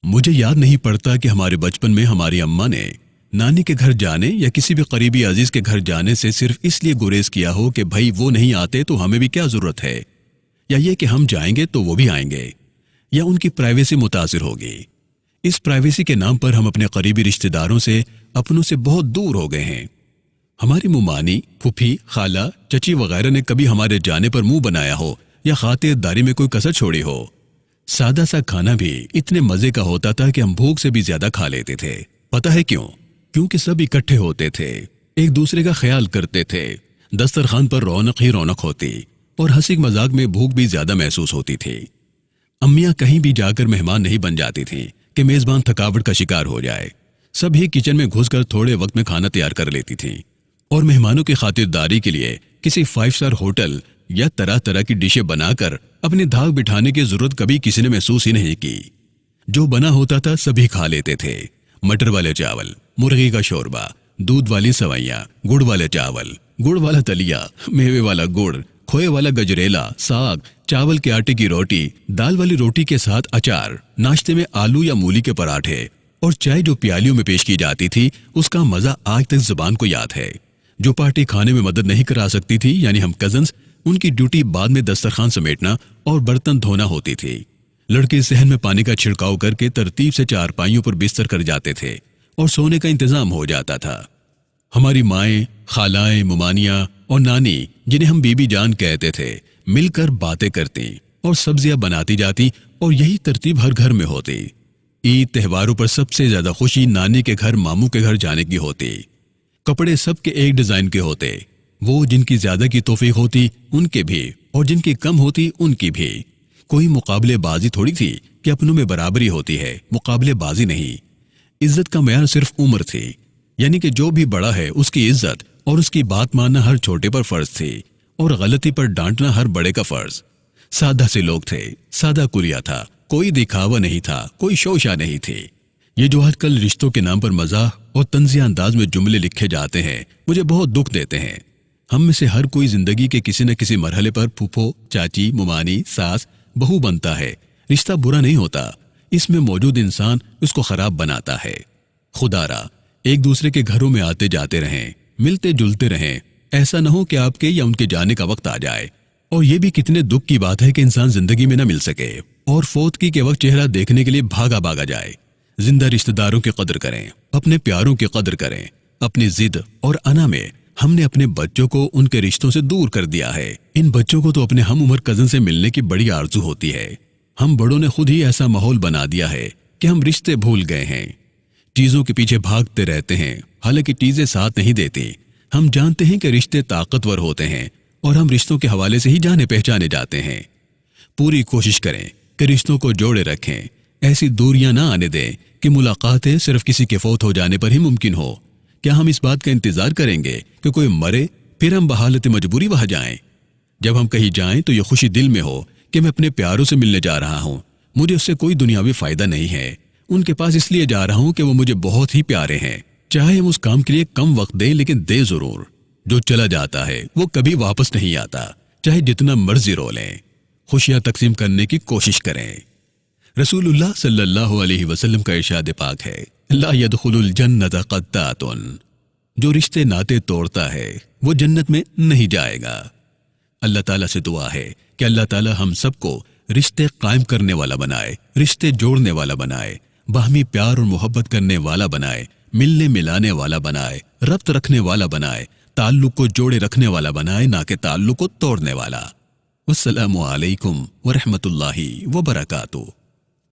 मुझे याद नहीं पड़ता कि हमारे बचपन में हमारी अम्मा ने नानी के घर जाने या किसी भी करीबी अजीज के घर जाने से सिर्फ इसलिए गुरेज किया हो कि भाई वो नहीं आते तो हमें भी क्या जरूरत है, या ये कि हम जाएंगे तो वो भी आएंगे, या उनकी प्राइवेसी मुतासिर होगी। इस प्राइवेसी के नाम पर हम अपने करीबी रिश्तेदारों से, अपनों से बहुत दूर हो गए हैं। हमारी मुमानी, फूफी, खाला, चची वगैरह ने कभी हमारे जाने पर मुंह बनाया हो या खातिरदारी में कोई कसर छोड़ी हो। सादा सा खाना भी इतने मजे का होता था कि हम भूख से भी ज्यादा खा लेते थे। पता है क्यों? क्योंकि सब इकट्ठे होते थे, एक दूसरे का ख्याल करते थे। दस्तरखान पर रौनक ही रौनक होती और हंसी मजाक में भूख भी ज्यादा महसूस होती थी। अम्मियां कहीं भी जाकर मेहमान नहीं बन जाती थीं कि मेजबान थकावट का शिकार हो जाए। सब ही किचन में घुसकर थोड़े वक्त में खाना तैयार कर लेती थीं और मेहमानों की खातिरदारी के लिए किसी 5 स्टार होटल या तरह तरह की डिशें बनाकर अपनी धाक बिठाने की जरूरत कभी किसी ने महसूस ही नहीं की। जो बना होता था सभी खा लेते थे। मटर वाले चावल, मुर्गी का शोरबा, दूध वाली सवैयां, गुड़ वाले चावल, गुड़ वाला दलिया, मेवे वाला गुड़, खोए वाला गजरेला, साग, चावल के आटे की रोटी, दाल वाली रोटी के साथ अचार, नाश्ते में आलू या मूली के पराठे और चाय जो प्यालियों में पेश की जाती थी, उसका मजा आज तक जुबान को याद है। जो पार्टी खाने में मदद नहीं करा सकती थी, यानी हम कजन्स, उनकी ड्यूटी बाद में दस्तरखान समेटना और बर्तन धोना होती थी। लड़के सहन में पानी का छिड़काव करके तरतीब से चारपाइयों पर बिस्तर कर जाते थे और सोने का इंतजाम हो जाता था। हमारी माएं, खालाएं, मुमानियां और नानी, जिन्हें हम बीबी जान कहते थे, मिलकर बातें करती और सब्जियां बनाती जाती और यही तरतीब हर घर में होती। ईद त्योहारों पर सबसे ज्यादा खुशी नानी के घर, मामू के घर जाने की होती। कपड़े सबके एक डिजाइन के होते, वो जिनकी ज्यादा की तौफीक होती उनके भी और जिनकी कम होती उनकी भी। कोई मुकाबलेबाजी थोड़ी थी कि अपनों में बराबरी होती है, मुकाबलेबाजी नहीं। इज्जत का मयार सिर्फ उम्र थी, यानी कि जो भी बड़ा है उसकी इज्जत और उसकी बात मानना हर छोटे पर फर्ज थी और गलती पर डांटना हर बड़े का फर्ज। सादा से लोग थे, सादा कुलिया था, कोई दिखावा नहीं था, कोई शोशा नहीं थी। ये जो आजकल रिश्तों के नाम पर मजाह और तंजिया अंदाज में जुमले लिखे जाते हैं, मुझे बहुत दुख देते हैं। हम में से हर कोई जिंदगी के किसी न किसी मरहले पर फूफो, चाची, मुमानी, सास, बहू बनता है। रिश्ता बुरा नहीं होता, इसमें मौजूद इंसान उसको खराब बनाता है। खुदारा एक दूसरे के घरों में आते जाते रहें, मिलते जुलते रहें। ऐसा न हो कि आपके या उनके जाने का वक्त आ जाए। और ये भी कितने दुख की बात है कि इंसान जिंदगी में न मिल सके और फौतगी के वक्त चेहरा देखने के लिए भागा भागा जाए। जिंदा रिश्तेदारों की कदर करें, अपने प्यारों की कदर करें। अपनी जिद और अना में हमने अपने बच्चों को उनके रिश्तों से दूर कर दिया है। इन बच्चों को तो अपने हम उम्र कजन से मिलने की बड़ी आरजू होती है। हम बड़ों ने खुद ही ऐसा माहौल बना दिया है कि हम रिश्ते भूल गए हैं। चीजों के पीछे भागते रहते हैं, हालांकि चीजें साथ नहीं देती। हम जानते हैं कि रिश्ते ताकतवर होते हैं और हम रिश्तों के हवाले से ही जाने पहचाने जाते हैं। पूरी कोशिश करें कि रिश्तों को जोड़े रखें। ऐसी दूरियां ना आने दें कि मुलाकातें सिर्फ किसी के फौत हो जाने पर ही मुमकिन हो। क्या हम इस बात का इंतजार करेंगे कि कोई मरे फिर हम बहालत मजबूरी वहां जाएं? जब हम कहीं जाएं तो ये खुशी दिल में हो कि मैं अपने प्यारों से मिलने जा रहा हूं। मुझे उससे कोई दुनियावी फायदा नहीं है। उनके पास इसलिए जा रहा हूं कि वो मुझे बहुत ही प्यारे हैं। चाहे हम उस काम के लिए कम वक्त दें, लेकिन दे जरूर। जो चला जाता है वो कभी वापस नहीं आता, चाहे जितना मर्जी रो लें। खुशियां तकसीम करने की कोशिश करें। रसूलुल्लाह सल्लल्लाहु अलैहि वसल्लम का इरशाद पाक है, ला यदखुलुल जन्नत क़त्तातुन। जो रिश्ते नाते तोड़ता है वो जन्नत में नहीं जाएगा। अल्लाह ताला से दुआ है कि अल्लाह ताला हम सबको रिश्ते कायम करने वाला बनाए, रिश्ते जोड़ने वाला बनाए, बाहमी प्यार और मोहब्बत करने वाला बनाए, मिलने मिलाने वाला बनाए, रब्त रखने वाला बनाए, ताल्लुक को जोड़े रखने वाला बनाए, ना कि ताल्लुक को तोड़ने वाला। वस्सलामु अलैकुम व रहमतुल्लाहि व बरकातुहू।